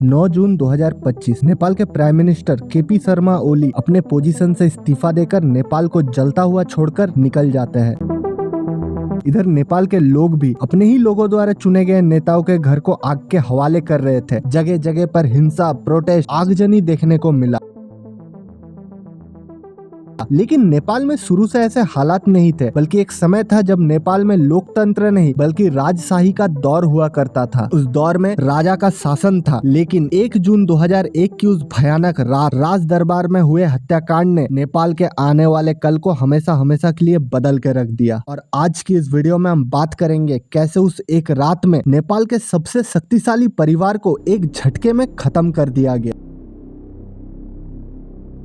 9 जून 2025 नेपाल के prime minister KP Sharma Oli अपने position से इस्तीफा देकर नेपाल को जलता हुआ छोड़कर निकल जाते हैं। इधर नेपाल के लोग भी अपने ही लोगों द्वारा चुने गए नेताओं के घर को आग के हवाले कर रहे थे। जगह जगह पर हिंसा, प्रोटेस्ट, आगजनी देखने को मिला। लेकिन नेपाल में शुरू से ऐसे हालात नहीं थे, बल्कि एक समय था जब नेपाल में लोकतंत्र नहीं बल्कि राजशाही का दौर हुआ करता था। उस दौर में राजा का शासन था। लेकिन 1 जून 2001 की उस भयानक राज दरबार में हुए हत्याकांड ने नेपाल के आने वाले कल को हमेशा हमेशा के लिए बदल के रख दिया। और आज की इस वीडियो में हम बात करेंगे कैसे उस एक रात में नेपाल के सबसे शक्तिशाली परिवार को एक झटके में खत्म कर दिया गया।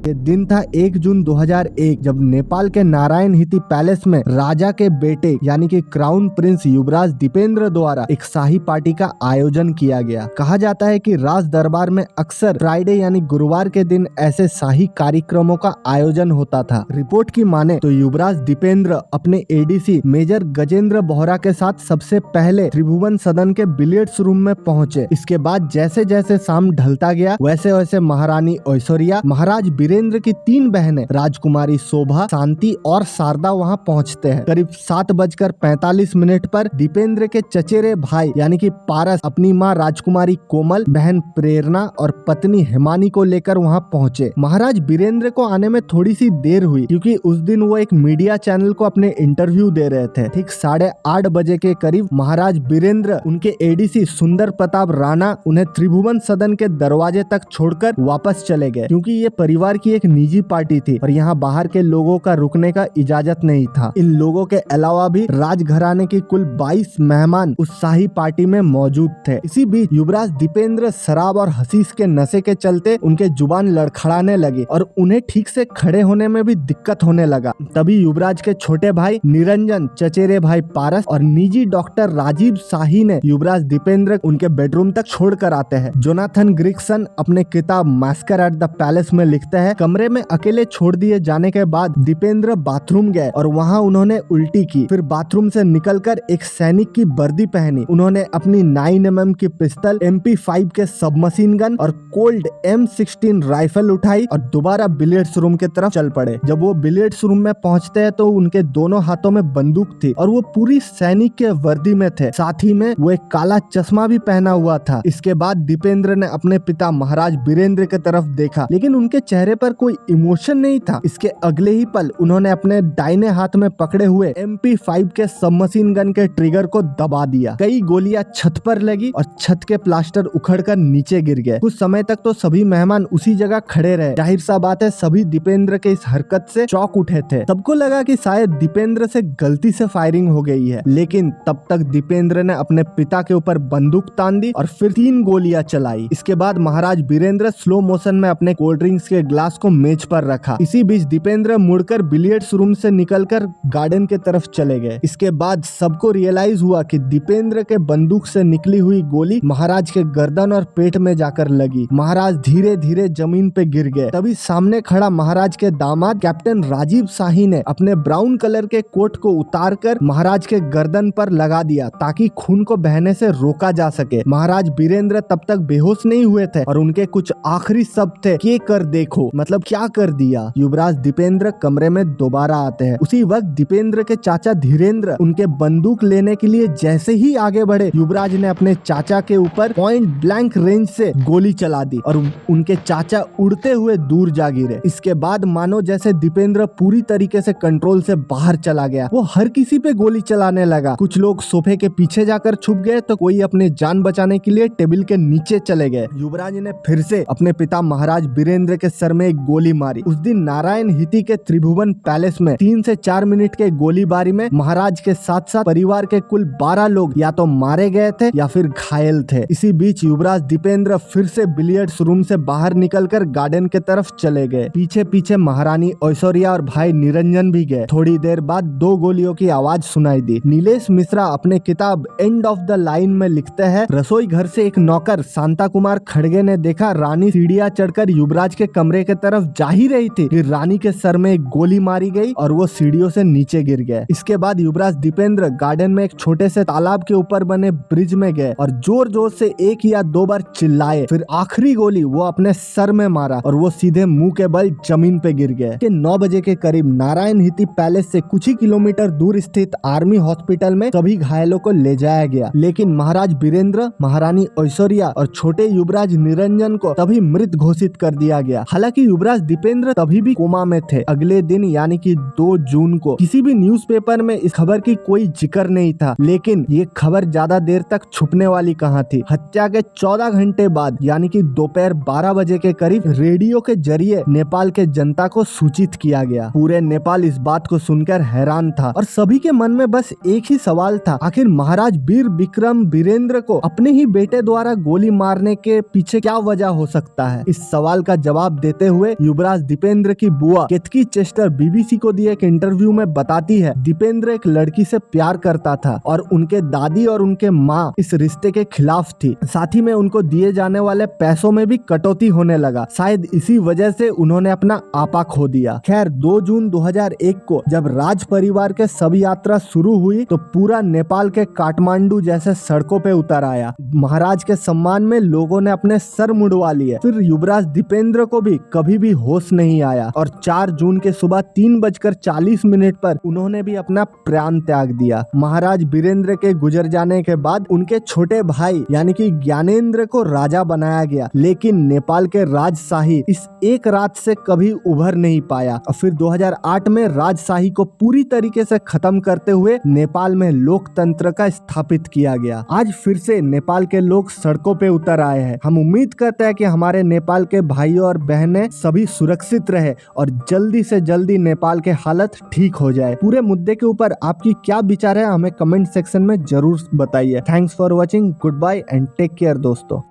ये दिन था 1 जून 2001 जब नेपाल के नारायण हिती पैलेस में राजा के बेटे यानी कि क्राउन प्रिंस युवराज दीपेंद्र द्वारा एक शाही पार्टी का आयोजन किया गया। कहा जाता है कि राज दरबार में अक्सर फ्राइडे यानी गुरुवार के दिन ऐसे शाही कार्यक्रमों का आयोजन होता था। रिपोर्ट की माने तो युवराज दीपेंद्र अपने एडीसी मेजर गजेंद्र बोहरा के साथ सबसे पहले त्रिभुवन सदन के बिलियर्ड्स रूम में पहुंचे। इसके बाद जैसे जैसे शाम ढलता गया वैसे वैसे महारानी ऐश्वर्या, महाराज वीरेंद्र की 3 बहनें राजकुमारी शोभा, शांति और शारदा वहां पहुंचते हैं। करीब 7:45 पर दीपेंद्र के चचेरे भाई यानी कि पारस अपनी मां राजकुमारी कोमल, बहन प्रेरणा और पत्नी हिमानी को लेकर वहां पहुंचे। महाराज वीरेंद्र को आने में थोड़ी सी देर हुई क्योंकि उस दिन वो एक मीडिया चैनल को अपने इंटरव्यू दे रहे थे। ठीक 8:30 बजे के करीब महाराज वीरेंद्र उनके एडीसी सुंदर प्रताप राणा उन्हें त्रिभुवन सदन के दरवाजे तक छोड़कर वापस चले गए, क्योंकि ये परिवार की एक निजी पार्टी थी और यहाँ बाहर के लोगों का रुकने का इजाजत नहीं था। इन लोगों के अलावा भी राजघराने की कुल 22 मेहमान उस शाही पार्टी में मौजूद थे। इसी बीच युवराज दीपेंद्र शराब और हशीश के नशे के चलते उनके जुबान लड़खड़ाने लगी और उन्हें ठीक से खड़े होने में भी दिक्कत होने लगा। तभी युवराज के छोटे भाई निरंजन, चचेरे भाई पारस और निजी डॉक्टर राजीव शाही ने युवराज दीपेंद्र उनके बेडरूम तक छोड़ कर आते हैं। जोनाथन ग्रिक्सन अपने किताब मैस्कर एट द पैलेस में लिखते हैं, कमरे में अकेले छोड़ दिए जाने के बाद दीपेंद्र बाथरूम गए और वहां उन्होंने उल्टी की। फिर बाथरूम से निकलकर एक सैनिक की वर्दी पहनी। उन्होंने अपनी 9mm की पिस्तल, MP5 के सबमशीन गन और कोल्ड M16 राइफल उठाई और दोबारा बिलियर्ड्स रूम की तरफ चल पड़े। जब वो बिलियर्ड्स रूम में पहुंचते हैं तो उनके दोनों हाथों में बंदूक थी और वो पूरी सैनिक के वर्दी में थे। साथ ही में वो एक काला चश्मा भी पहना हुआ था। इसके बाद दीपेंद्र ने अपने पिता महाराज वीरेंद्र की तरफ देखा, लेकिन उनके चेहरे पर कोई इमोशन नहीं था। इसके अगले ही पल उन्होंने अपने दाहिने हाथ में पकड़े हुए MP5 के सबमशीन गन के ट्रिगर को दबा दिया। कई गोलियां छत पर लगी और छत के प्लास्टर उखड़कर नीचे गिर गए। कुछ समय तक तो सभी मेहमान उसी जगह खड़े रहे। जाहिर सा बात है सभी दीपेंद्र के इस हरकत से चौंक उठे थे। सबको लगा कि शायद दीपेंद्र से गलती से फायरिंग हो गई है, लेकिन तब तक दीपेंद्र ने अपने पिता के ऊपर बंदूक तान दी और फिर 3 गोलियां चलाई। इसके बाद महाराज वीरेंद्र स्लो मोशन में अपने कोल्ड ड्रिंक्स के ग्लास को मेज पर रखा। इसी बीच दीपेंद्र मुड़कर बिलियर्ड्स रूम से निकलकर गार्डन के तरफ चले गए। इसके बाद सबको रियलाइज हुआ कि दीपेंद्र के बंदूक से निकली हुई गोली महाराज के गर्दन और पेट में जाकर लगी। महाराज धीरे धीरे जमीन पे गिर गए। तभी सामने खड़ा महाराज के दामाद कैप्टन राजीव शाही ने अपने ब्राउन कलर के कोट को उतारकर महाराज के गर्दन पर लगा दिया ताकि खून को बहने से रोका जा सके। महाराज वीरेंद्र तब तक बेहोश नहीं हुए थे और उनके कुछ आखिरी शब्द थे, "के कर देखो", मतलब क्या कर दिया। युवराज दीपेंद्र कमरे में दोबारा आते हैं। उसी वक्त दीपेंद्र के चाचा धीरेन्द्र उनके बंदूक लेने के लिए जैसे ही आगे बढ़े, युवराज ने अपने चाचा के ऊपर पॉइंट ब्लैंक रेंज से गोली चला दी और उनके चाचा उड़ते हुए दूर जा गिरे। इसके बाद मानो जैसे दीपेंद्र पूरी तरीके से कंट्रोल से बाहर चला गया। वो हर किसी पे गोली चलाने लगा। कुछ लोग सोफे के पीछे जाकर छुप गए तो कोई अपने जान बचाने के लिए टेबल के नीचे चले गए। युवराज ने फिर से अपने पिता महाराज वीरेंद्र के सर में एक गोली मारी। उस दिन नारायण हिती के त्रिभुवन पैलेस में 3 से 4 मिनट के गोलीबारी में महाराज के साथ साथ परिवार के कुल 12 लोग या तो मारे गए थे या फिर घायल थे। इसी बीच युवराज दीपेंद्र फिर से बिलियर्ड्स रूम से बाहर निकलकर गार्डन के तरफ चले गए। पीछे पीछे महारानी ऐश्वर्या और भाई निरंजन भी गए। थोड़ी देर बाद 2 गोलियों की आवाज सुनाई दी। नीलेश मिश्रा अपने किताब एंड ऑफ द लाइन में लिखते हैं, रसोई घर से एक नौकर शांता कुमार खड़गे ने देखा रानी सीढ़ियां चढ़कर युवराज के कमरे के के तरफ जा ही रही थी कि रानी के सर में एक गोली मारी गई और वो सीढ़ियों से नीचे गिर गए। इसके बाद युवराज दीपेंद्र गार्डन में एक छोटे से तालाब के ऊपर बने ब्रिज में गए और जोर जोर से 1 या 2 बार चिल्लाए। फिर आखिरी गोली वो अपने सर में मारा और वो सीधे मुंह के बल जमीन पे गिर गए। 9 बजे के करीब नारायण हिती पैलेस से कुछ ही किलोमीटर दूर स्थित आर्मी हॉस्पिटल में सभी घायलों को ले जाया गया, लेकिन महाराज बीरेंद्र, महारानी ऐश्वर्या और छोटे युवराज निरंजन को तभी मृत घोषित कर दिया गया। हालांकि युवराज दीपेंद्र तभी भी कोमा में थे। अगले दिन यानी कि 2 जून को किसी भी न्यूज़पेपर में इस खबर की कोई जिक्र नहीं था, लेकिन ये खबर ज्यादा देर तक छुपने वाली कहाँ थी। हत्या के 14 घंटे बाद यानी कि दोपहर 12 बजे के करीब रेडियो के जरिए नेपाल के जनता को सूचित किया गया। पूरे नेपाल इस बात को सुनकर हैरान था और सभी के मन में बस एक ही सवाल था, आखिर महाराज वीर विक्रम वीरेंद्र को अपने ही बेटे द्वारा गोली मारने के पीछे क्या वजह हो सकता है। इस सवाल का जवाब देते हुए युवराज दीपेंद्र की बुआ केतकी चेस्टर बीबीसी को दिए एक इंटरव्यू में बताती है, दीपेंद्र एक लड़की से प्यार करता था और उनके दादी और उनके माँ इस रिश्ते के खिलाफ थी। साथ ही में उनको दिए जाने वाले पैसों में भी कटौती होने लगा। शायद इसी वजह से उन्होंने अपना आपा खो दिया। खैर 2 जून 2001 को जब राज परिवार के सब यात्रा शुरू हुई तो पूरा नेपाल के काठमांडू जैसे सड़कों पे उतर आया। महाराज के सम्मान में लोगों ने अपने सर मुड़वा लिए। फिर युवराज दीपेंद्र को भी कभी भी होश नहीं आया और 4 जून के सुबह 3:40 पर उन्होंने भी अपना प्राण त्याग दिया। महाराज बीरेंद्र के गुजर जाने के बाद उनके छोटे भाई यानी कि ज्ञानेंद्र को राजा बनाया गया, लेकिन नेपाल के राजशाही इस एक रात से कभी उभर नहीं पाया और फिर 2008 में राजशाही को पूरी तरीके से खत्म करते हुए नेपाल में लोकतंत्र का स्थापित किया गया। आज फिर से नेपाल के लोग सड़कों पे उतर आए हैं। हम उम्मीद करते हैं कि हमारे नेपाल के भाइयों और बहनें सभी सुरक्षित रहे और जल्दी से जल्दी नेपाल के हालत ठीक हो जाए। पूरे मुद्दे के ऊपर आपकी क्या विचार है हमें कमेंट सेक्शन में जरूर बताइए। Thanks for watching, good bye and take care दोस्तों।